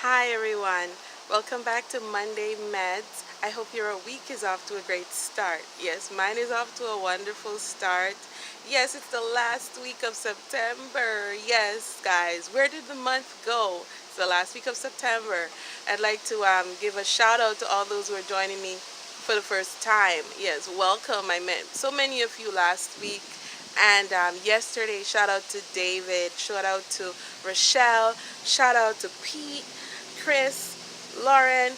Hi everyone, welcome back to Monday Medz. I hope your week is off to a great start. Yes, mine is off to a wonderful start. Yes, it's the last week of September. Yes, guys, where did the month go? It's the last week of September. I'd like to give a shout out to all those who are joining me for the first time. Yes, welcome. I met so many of you last week. And yesterday, shout out to David, shout out to Rochelle, shout out to Pete, Chris, Lauren,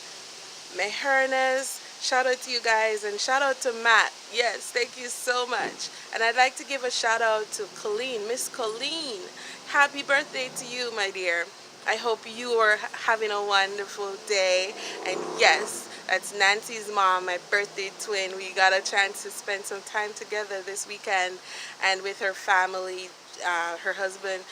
Mehernes. Shout out to you guys and shout out to Matt. Yes, thank you so much. And I'd like to give a shout out to Colleen, Miss Colleen. Happy birthday to you, my dear. I hope you are having a wonderful day. And yes, that's Nancy's mom, my birthday twin. We got a chance to spend some time together this weekend and with her family, her husband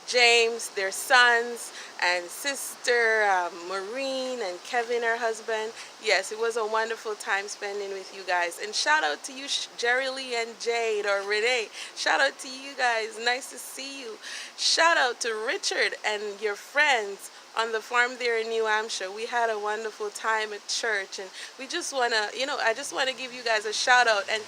James, their sons, and sister Maureen and Kevin, her husband. Yes, it was a wonderful time spending with you guys. And shout out to you, Jerry Lee and Jade or Renee. Shout out to you guys. Nice to see you. Shout out to Richard and your friends on the farm there in New Hampshire. We had a wonderful time at church, and we just want to, I just want to give you guys a shout out. And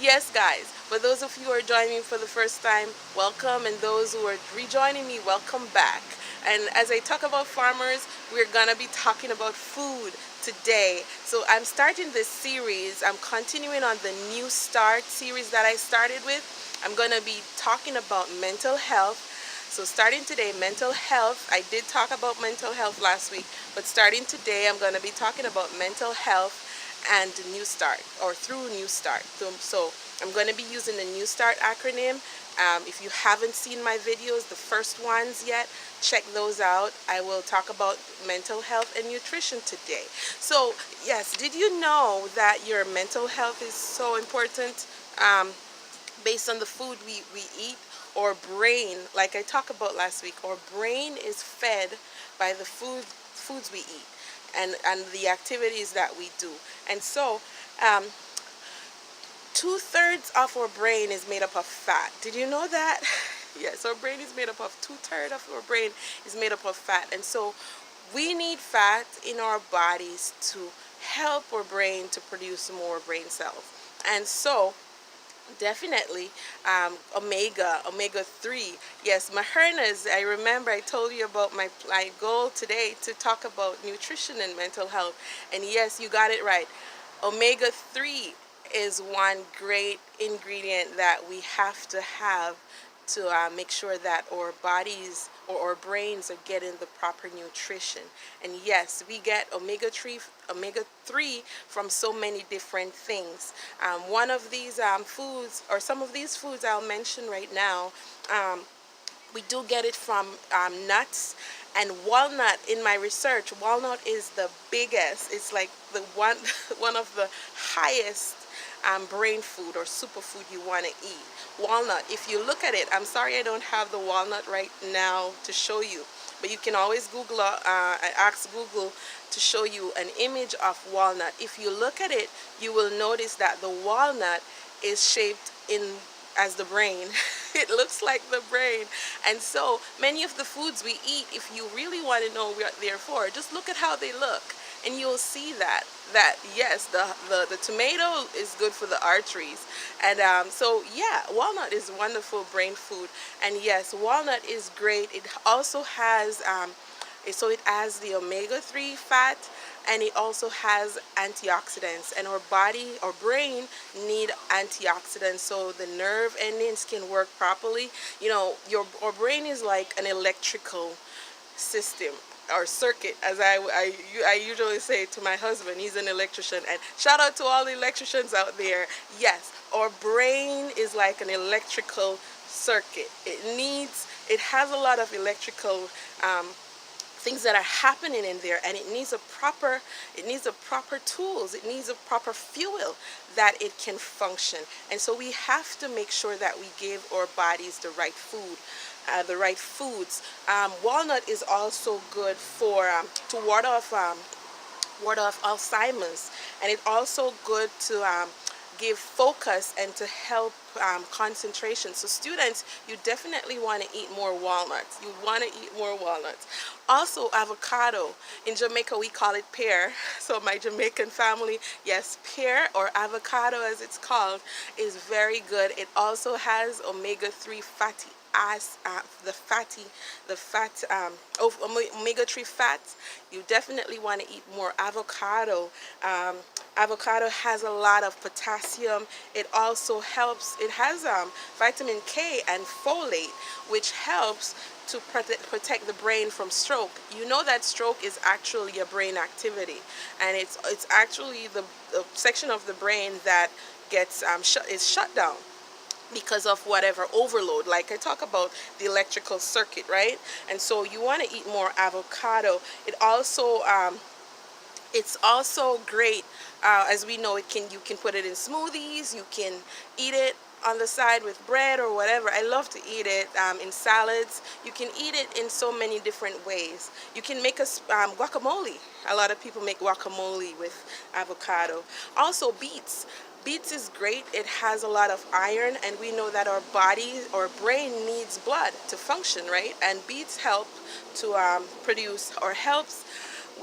yes, guys, for those of you who are joining me for the first time, welcome, and those who are rejoining me, welcome back. And as I talk about farmers, we're gonna be talking about food today. So I'm starting this series. I'm continuing on the New Start series that I started with. I'm gonna be talking about mental health. So starting today, mental health. I did talk about mental health last week, but starting today, I'm going to be talking about mental health and New Start, or through New Start. So I'm going to be using the New Start acronym. If you haven't seen my videos, the first ones yet, check those out. I will talk about mental health and nutrition today. So yes, did you know that your mental health is so important based on the food we eat? Or brain, like I talked about last week, our brain is fed by the foods we eat and the activities that we do. And so 2/3 of our brain is made up of fat. Did you know that? Yes, our brain is made up of 2/3 of our brain is made up of fat. And so we need fat in our bodies to help our brain to produce more brain cells. And so definitely omega 3. Yes, Mahernas, I remember I told you about my goal today to talk about nutrition and mental health. And yes, you got it right. Omega 3 is one great ingredient that we have to have to make sure that our bodies or our brains are getting the proper nutrition. And yes, we get omega 3 from so many different things. One of these foods, or some of these foods I'll mention right now, we do get it from nuts and walnut. In my research, walnut is the biggest. It's like the one one of the highest brain food or superfood you want to eat. Walnut, if you look at it, I'm sorry I don't have the walnut right now to show you, but you can always Google, ask Google to show you an image of walnut. If you look at it, you will notice that the walnut is shaped in as the brain. It looks like the brain. And so many of the foods we eat, if you really want to know what they're for, just look at how they look, and you'll see that yes, the tomato is good for the arteries. And so yeah, walnut is wonderful brain food. And yes, walnut is great. It also has so it has the omega 3 fat, and it also has antioxidants. And our body, our brain, need antioxidants so the nerve endings can work properly. Our brain is like an electrical system or circuit, as I usually say to my husband. He's an electrician, and shout out to all the electricians out there. Yes, our brain is like an electrical circuit. It has a lot of electrical things that are happening in there, and it needs a proper tools, it needs a proper fuel that it can function. And so we have to make sure that we give our bodies the right food, the right foods. Walnut is also good for to ward off Alzheimer's, and it's also good to give focus and to help concentration. So students, you definitely want to eat more walnuts. You want to eat more walnuts. Also avocado. In Jamaica we call it pear. So my Jamaican family, yes, pear or avocado as it's called is very good. It also has omega-3 fatty as the fat of omega-3 fats. You definitely want to eat more avocado. Avocado has a lot of potassium. It also helps, it has vitamin K and folate, which helps to protect the brain from stroke. You know that stroke is actually a brain activity, and it's actually the section of the brain that gets is shut down because of whatever overload, like I talk about the electrical circuit, right? And so you want to eat more avocado. It's also great, as we know, you can put it in smoothies, you can eat it on the side with bread or whatever. I love to eat it in salads. You can eat it in so many different ways. You can make a guacamole. A lot of people make guacamole with avocado. Also beets. Beets is great. It has a lot of iron, and we know that our body or brain needs blood to function, right? And beets help to produce, or helps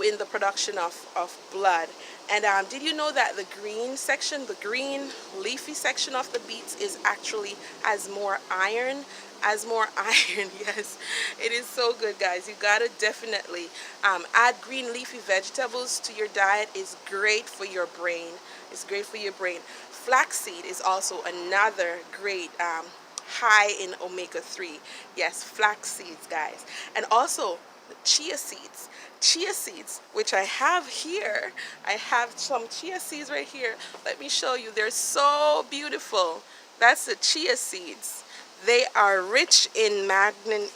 in the production of blood. And did you know that the green section, the green leafy section of the beets is actually has more iron? As more iron, yes. It is so good, guys. You gotta definitely add green leafy vegetables to your diet. Is great for your brain. It's great for your brain. Flaxseed is also another great high in omega-3. Yes, flax seeds, guys. And also chia seeds. Chia seeds, which I have here. I have some chia seeds right here. Let me show you. They're so beautiful. That's the chia seeds. They are rich in manganese.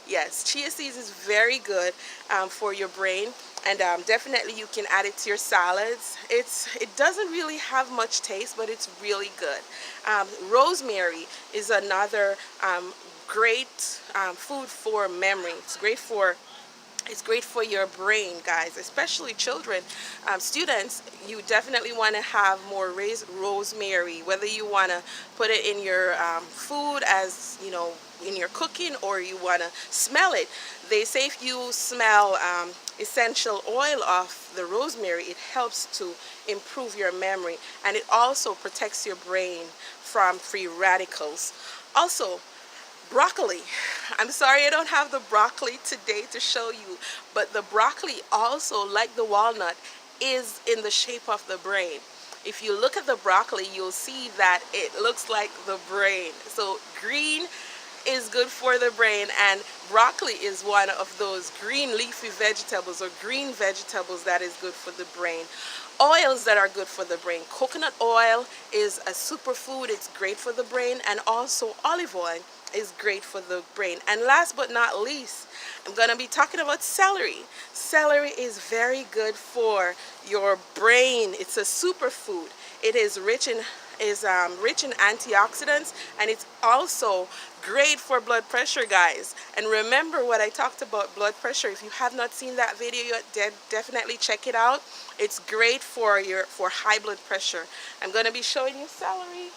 Yes, chia seeds is very good for your brain, and definitely you can add it to your salads. It doesn't really have much taste, but it's really good. Rosemary is another great food for memory. It's great for your brain, guys, especially children. Students, you definitely want to have more rosemary, whether you want to put it in your food, as you know, in your cooking, or you want to smell it. They say if you smell essential oil of the rosemary, it helps to improve your memory, and it also protects your brain from free radicals. Also, broccoli. I'm sorry I don't have the broccoli today to show you, but the broccoli also, like the walnut, is in the shape of the brain. If you look at the broccoli, you'll see that it looks like the brain. So green is good for the brain, and broccoli is one of those green leafy vegetables or green vegetables that is good for the brain. Oils that are good for the brain. Coconut oil is a superfood. It's great for the brain, and also olive oil is great for the brain. And last but not least, I'm going to be talking about celery. Celery is very good for your brain. It's a superfood. It is rich in antioxidants, and it's also great for blood pressure, guys. And remember what I talked about blood pressure. If you have not seen that video yet, definitely check it out. It's great for high blood pressure. I'm going to be showing you celery.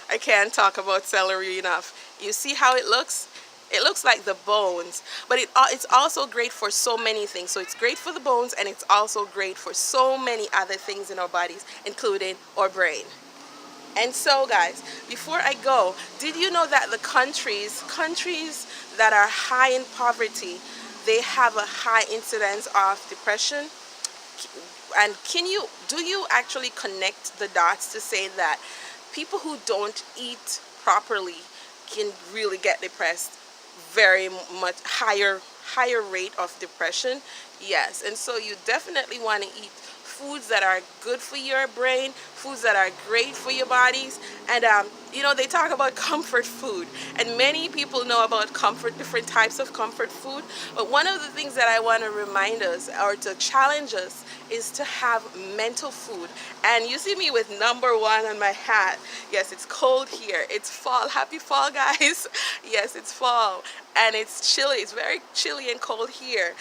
I can't talk about celery enough. You see how it looks? It looks like the bones, but it's also great for so many things. So it's great for the bones, and it's also great for so many other things in our bodies, including our brain. And so, guys, before I go, did you know that the countries that are high in poverty, they have a high incidence of depression? And do you actually connect the dots to say that people who don't eat properly can really get depressed? Very much higher rate of depression. Yes, and so you definitely want to eat foods that are good for your brain, foods that are great for your bodies. And they talk about comfort food, and many people know about different types of comfort food. But one of the things that I want to remind us, or to challenge us, is to have mental food. And you see me with number 1 on my hat. Yes, it's cold here. It's fall. Happy fall, guys. Yes, it's fall. and it's chilly. It's very chilly and cold here.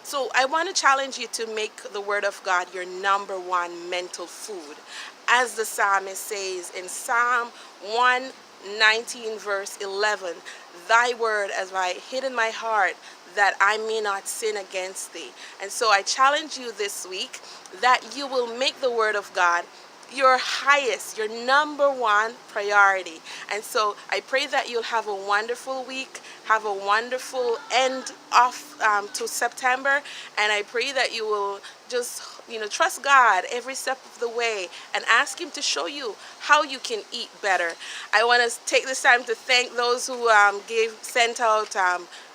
So I want to challenge you to make the Word of God your number one mental food. As the psalmist says in Psalm 119, verse 11, thy word have I hid in my heart that I may not sin against thee. And so I challenge you this week that you will make the Word of God your highest, your number one priority. And so I pray that you'll have a wonderful week, have a wonderful end off to September, and I pray that you will just trust God every step of the way and ask Him to show you how you can eat better. I want to take this time to thank those who sent out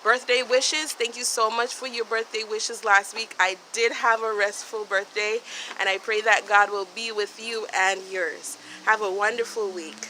birthday wishes. Thank you so much for your birthday wishes last week. I did have a restful birthday, and I pray that God will be with you and yours. Have a wonderful week.